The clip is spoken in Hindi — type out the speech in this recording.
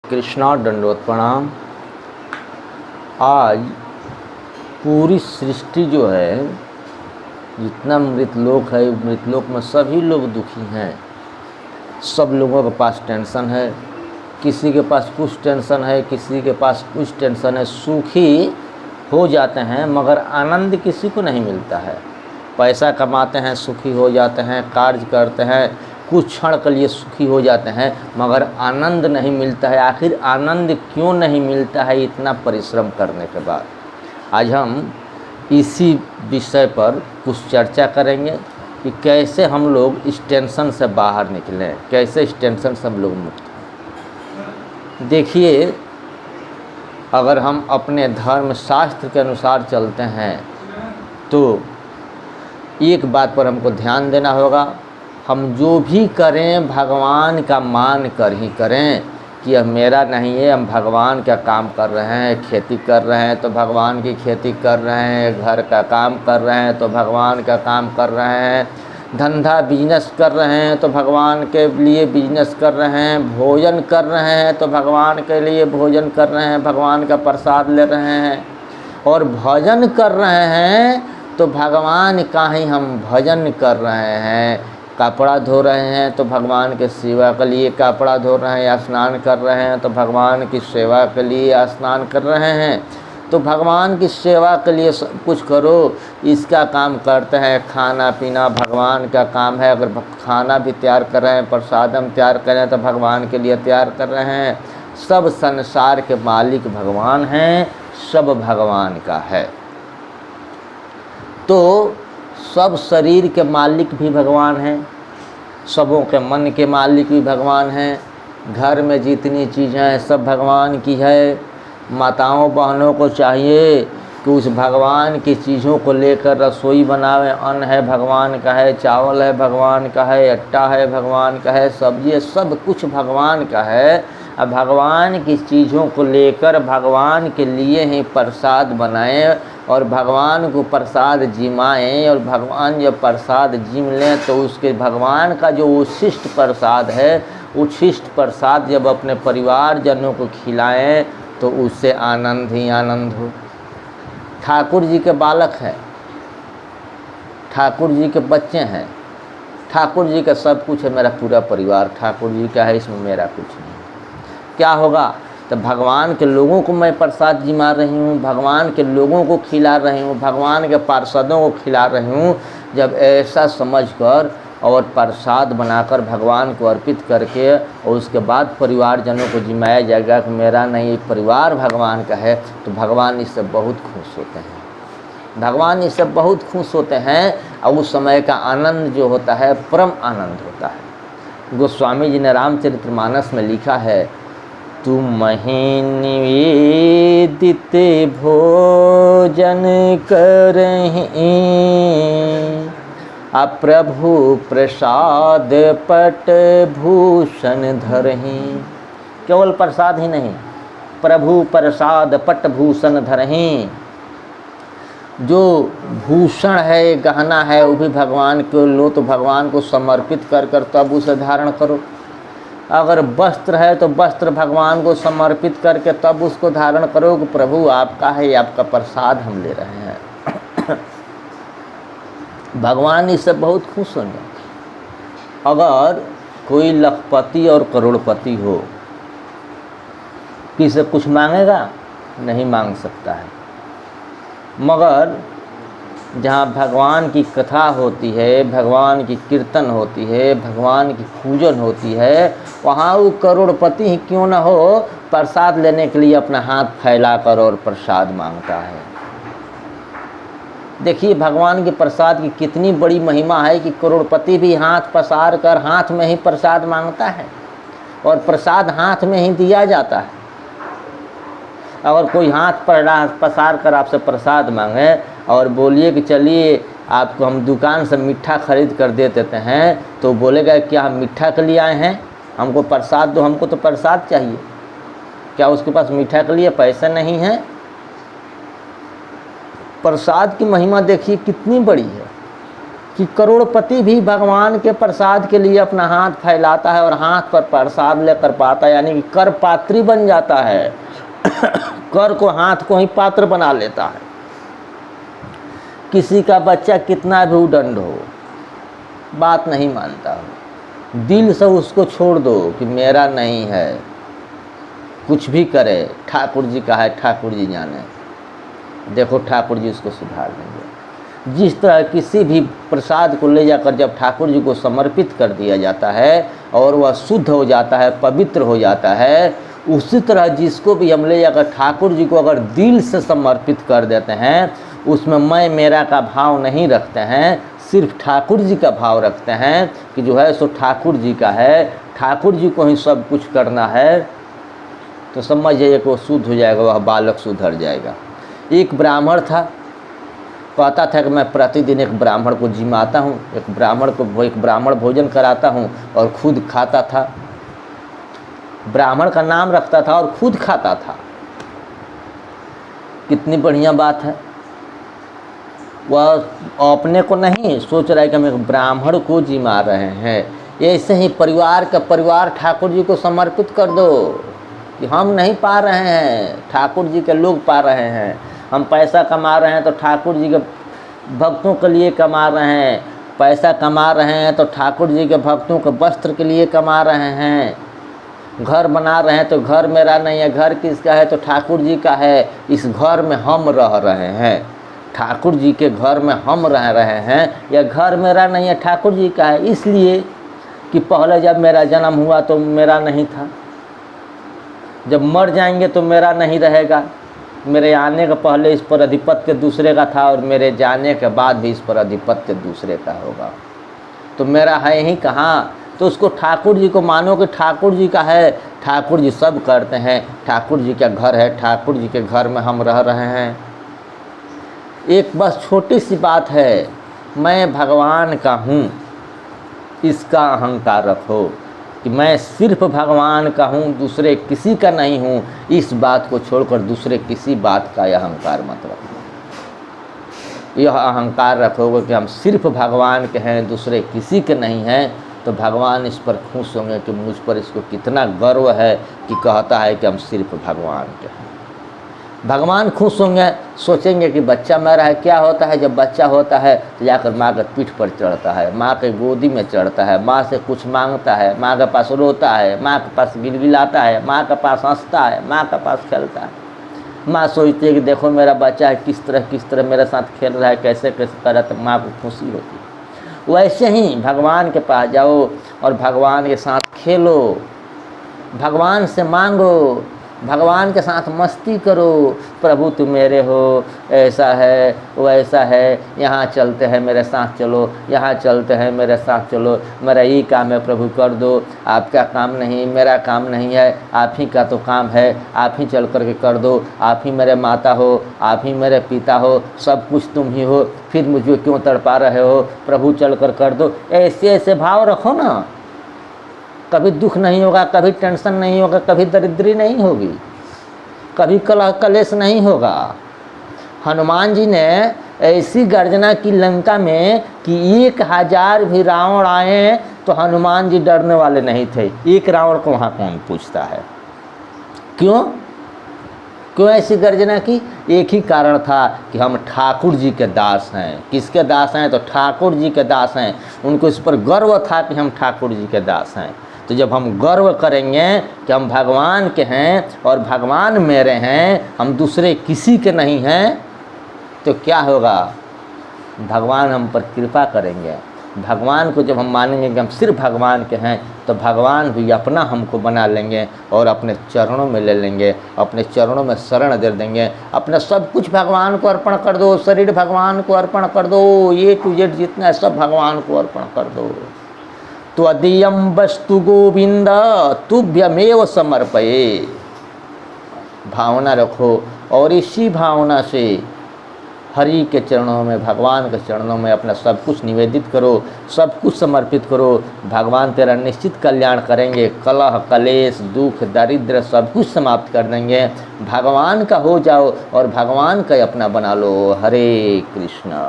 कृष्णा दंडवत प्रणाम। आज पूरी सृष्टि जो है, जितना मृतलोक है, मृतलोक में सभी लोग दुखी हैं। सब लोगों के पास टेंशन है, किसी के पास कुछ टेंशन है, किसी के पास कुछ टेंशन है। सुखी हो जाते हैं मगर आनंद किसी को नहीं मिलता है। पैसा कमाते हैं, सुखी हो जाते हैं, कार्य करते हैं, कुछ क्षण के लिए सुखी हो जाते हैं मगर आनंद नहीं मिलता है। आखिर आनंद क्यों नहीं मिलता है इतना परिश्रम करने के बाद? आज हम इसी विषय पर कुछ चर्चा करेंगे कि कैसे हम लोग इस टेंशन से बाहर निकलें, कैसे इस टेंशन से हम लोग मुक्त हों। देखिए, अगर हम अपने धर्म शास्त्र के अनुसार चलते हैं तो एक बात पर हमको ध्यान देना होगा, हम जो भी करें भगवान का मान कर ही करें कि यह मेरा नहीं है। हम भगवान का काम कर रहे हैं, खेती कर रहे हैं तो भगवान की खेती कर रहे हैं, घर का काम कर रहे हैं तो भगवान का काम कर रहे हैं, धंधा बिजनेस कर रहे हैं तो भगवान के लिए बिजनेस कर रहे हैं, भोजन कर रहे हैं तो भगवान के लिए भोजन कर रहे हैं, भगवान का प्रसाद ले रहे हैं। और भजन कर रहे हैं तो भगवान का ही हम भजन कर रहे हैं। कपड़ा धो रहे हैं तो भगवान के सेवा के लिए कपड़ा धो रहे हैं, या स्नान कर रहे हैं तो भगवान की सेवा के लिए स्नान कर रहे हैं। तो भगवान की सेवा के लिए सब कुछ करो, इसका काम करते हैं। खाना पीना भगवान का काम है। अगर खाना भी तैयार कर रहे हैं, प्रसाद हम तैयार कर रहे हैं तो भगवान के लिए तैयार कर रहे हैं। सब संसार के मालिक भगवान हैं, सब भगवान का है। तो सब शरीर के मालिक भी भगवान हैं, सबों के मन के मालिक भी भगवान हैं। घर में जितनी चीज़ें हैं सब भगवान की है। माताओं बहनों को चाहिए कि उस भगवान की चीज़ों को लेकर रसोई बनावें। अन्न है भगवान का है, चावल है भगवान का है, आटा है भगवान का है, सब्जी है, सब कुछ भगवान का है। अब भगवान की चीज़ों को लेकर भगवान के लिए ही प्रसाद बनाएं और भगवान को प्रसाद जिमाएं। और भगवान जब प्रसाद जिम लें तो उसके भगवान का जो उच्छिष्ट प्रसाद है, उच्छिष्ट प्रसाद जब अपने परिवारजनों को खिलाएं तो उससे आनंद ही आनंद हो। ठाकुर जी के बालक हैं, ठाकुर जी के बच्चे हैं, ठाकुर जी का सब कुछ है। मेरा पूरा परिवार ठाकुर जी का है, इसमें मेरा कुछ नहीं। क्या होगा? तो भगवान के लोगों को मैं प्रसाद जिमा रही हूँ, भगवान के लोगों को खिला रही हूँ, भगवान के पार्षदों को खिला रही हूँ। जब ऐसा समझकर और प्रसाद बनाकर भगवान को अर्पित करके और उसके बाद परिवारजनों को जिमाया जाएगा कि मेरा नहीं, परिवार भगवान का है, तो भगवान इससे बहुत खुश होते हैं। भगवान इससे बहुत खुश होते हैं और उस समय का आनंद जो होता है परम आनंद होता है। गोस्वामी जी ने रामचरितमानस में लिखा है, तुमहि निवेदित भोजन करहि, अप्रभु प्रसाद पट भूषण धरहि। केवल प्रसाद ही नहीं, प्रभु प्रसाद पट भूषण धरहि। जो भूषण है, गहना है, वो भी भगवान को लो, तो भगवान को समर्पित कर कर तब उसे धारण करो। अगर वस्त्र है तो वस्त्र भगवान को समर्पित करके तब उसको धारण करो कि प्रभु आपका है, आपका प्रसाद हम ले रहे हैं। भगवान इससे बहुत खुश होंगे। अगर कोई लखपति और करोड़पति हो, किसे कुछ मांगेगा? नहीं मांग सकता है। मगर जहाँ भगवान की कथा होती है, भगवान की कीर्तन होती है, भगवान की पूजन होती है, वहाँ वो करोड़पति ही क्यों न हो, प्रसाद लेने के लिए अपना हाथ फैलाकर और प्रसाद मांगता है। देखिए भगवान के प्रसाद की कितनी बड़ी महिमा है कि करोड़पति भी हाथ पसार कर हाथ में ही प्रसाद मांगता है और प्रसाद हाथ में ही दिया जाता है। अगर कोई हाथ पसार कर आपसे प्रसाद मांगे और बोलिए कि चलिए आपको हम दुकान से मीठा खरीद कर दे देते हैं, तो बोलेगा क्या हम मीठा के लिए आए हैं, हमको प्रसाद दो, हमको तो प्रसाद चाहिए। क्या उसके पास मीठा के लिए पैसे नहीं हैं? प्रसाद की महिमा देखिए कितनी बड़ी है। कि करोड़पति भी भगवान के प्रसाद के लिए अपना हाथ फैलाता है और हाथ पर प्रसाद लेकर पाता है, यानी कि कर पात्री बन जाता है। कर को, हाथ को ही पात्र बना लेता है। किसी का बच्चा कितना भी उदंड हो, बात नहीं मानता हो, दिल से उसको छोड़ दो कि मेरा नहीं है, कुछ भी करे, ठाकुर जी का है, ठाकुर जी जाने, देखो ठाकुर जी उसको सुधार देंगे। जिस तरह किसी भी प्रसाद को ले जाकर जब ठाकुर जी को समर्पित कर दिया जाता है और वह शुद्ध हो जाता है, पवित्र हो जाता है, उसी तरह जिसको भी हम ले जाकर ठाकुर जी को अगर दिल से समर्पित कर देते हैं, उसमें मैं मेरा का भाव नहीं रखते हैं, सिर्फ ठाकुर जी का भाव रखते हैं कि जो है सो ठाकुर जी का है, ठाकुर जी को ही सब कुछ करना है, तो समझ जाइए कि वो शुद्ध हो जाएगा, वह बालक सुधर जाएगा। एक ब्राह्मण था, कहता था कि मैं प्रतिदिन एक ब्राह्मण को जिमाता हूँ, एक ब्राह्मण भोजन कराता हूँ और खुद खाता था। ब्राह्मण का नाम रखता था और खुद खाता था। कितनी बढ़िया बात है। वह अपने को नहीं सोच रहा है कि हम एक ब्राह्मण को जिमा रहे हैं। ऐसे ही परिवार ठाकुर जी को समर्पित कर दो कि हम नहीं पा रहे हैं, ठाकुर जी के लोग पा रहे हैं। हम पैसा कमा रहे हैं तो ठाकुर जी के भक्तों के लिए कमा रहे हैं, पैसा कमा रहे हैं तो ठाकुर जी के भक्तों के वस्त्र के लिए कमा रहे हैं, घर बना रहे हैं तो घर मेरा नहीं है, घर किसका है तो ठाकुर जी का है। इस घर में हम रह रहे हैं, ठाकुर जी के घर में हम रह रहे हैं, यह घर मेरा नहीं है, ठाकुर जी का है। इसलिए कि पहले जब मेरा जन्म हुआ तो मेरा नहीं था, जब मर जाएंगे तो मेरा नहीं रहेगा, मेरे आने के पहले इस पर अधिपत्य दूसरे का था और मेरे जाने के बाद भी इस पर अधिपत्य दूसरे का होगा, तो मेरा है ही कहाँ। तो उसको ठाकुर जी को मानो कि ठाकुर जी का है, ठाकुर जी सब करते हैं, ठाकुर जी का घर है, ठाकुर जी के घर में हम रह रहे हैं। एक बस छोटी सी बात है, मैं भगवान का हूँ, इसका अहंकार रखो कि मैं सिर्फ भगवान का हूँ, दूसरे किसी का नहीं हूँ। इस बात को छोड़कर दूसरे किसी बात का यह अहंकार मत रखो। यह अहंकार रखोगे कि हम सिर्फ भगवान के हैं, दूसरे किसी के नहीं हैं, तो भगवान इस पर खुश होंगे कि मुझ पर इसको कितना गर्व है कि कहता है कि हम सिर्फ भगवान के हैं। भगवान खुश होंगे, सोचेंगे कि बच्चा मेरा है। क्या होता है जब बच्चा होता है तो जाकर माँ के पीठ पर चढ़ता है, माँ के गोदी में चढ़ता है, माँ से कुछ मांगता है, माँ के पास रोता है, माँ के पास गिलगिलाता है, माँ के पास हंसता है, माँ के पास खेलता है। माँ सोचती है कि देखो मेरा बच्चा है किस तरह मेरे साथ खेल रहा है, कैसे कैसे कर रहा है, तो माँ को खुशी होती है। वैसे ही भगवान के पास जाओ और भगवान के साथ खेलो, भगवान से मांगो, भगवान के साथ मस्ती करो। प्रभु तुम मेरे हो, ऐसा है वैसा है, यहाँ चलते हैं मेरे साथ चलो, यहाँ चलते हैं मेरे साथ चलो, मेरा ये काम है प्रभु कर दो, आपका काम नहीं, मेरा काम नहीं है, आप ही का तो काम है, आप ही चल करके कर दो, आप ही मेरे माता हो, आप ही मेरे पिता हो, सब कुछ तुम ही हो, फिर मुझे क्यों तड़पा रहे हो, प्रभु चल कर दो। ऐसे ऐसे भाव रखो ना, कभी दुख नहीं होगा, कभी टेंशन नहीं होगा, कभी दरिद्री नहीं होगी, कभी कलेश नहीं होगा। हनुमान जी ने ऐसी गर्जना की लंका में कि 1000 भी रावण आए तो हनुमान जी डरने वाले नहीं थे। एक रावण को वहाँ कौन पूछता है? क्यों ऐसी गर्जना की? एक ही कारण था कि हम ठाकुर जी के दास हैं। किसके दास हैं? तो ठाकुर जी के दास हैं। उनको इस पर गर्व था कि हम ठाकुर जी के दास हैं। तो जब हम गर्व करेंगे कि हम भगवान के हैं और भगवान मेरे हैं, हम दूसरे किसी के नहीं हैं, तो क्या होगा? भगवान हम पर कृपा करेंगे। भगवान को जब हम मानेंगे कि हम सिर्फ भगवान के हैं, तो भगवान भी अपना हमको बना लेंगे और अपने चरणों में ले लेंगे, अपने चरणों में शरण दे देंगे। अपना सब कुछ भगवान को अर्पण कर दो, शरीर भगवान को अर्पण कर दो, A to Z जितना है सब भगवान को अर्पण कर दो। त्वदीयं वस्तु गोविंद तुभ्यमेव समर्पये। भावना रखो और इसी भावना से हरि के चरणों में, भगवान के चरणों में अपना सब कुछ निवेदित करो, सब कुछ समर्पित करो। भगवान तेरा निश्चित कल्याण करेंगे। कलह, कलेश, दुख, दारिद्र्य सब कुछ समाप्त कर देंगे। भगवान का हो जाओ और भगवान का अपना बना लो। हरे कृष्णा।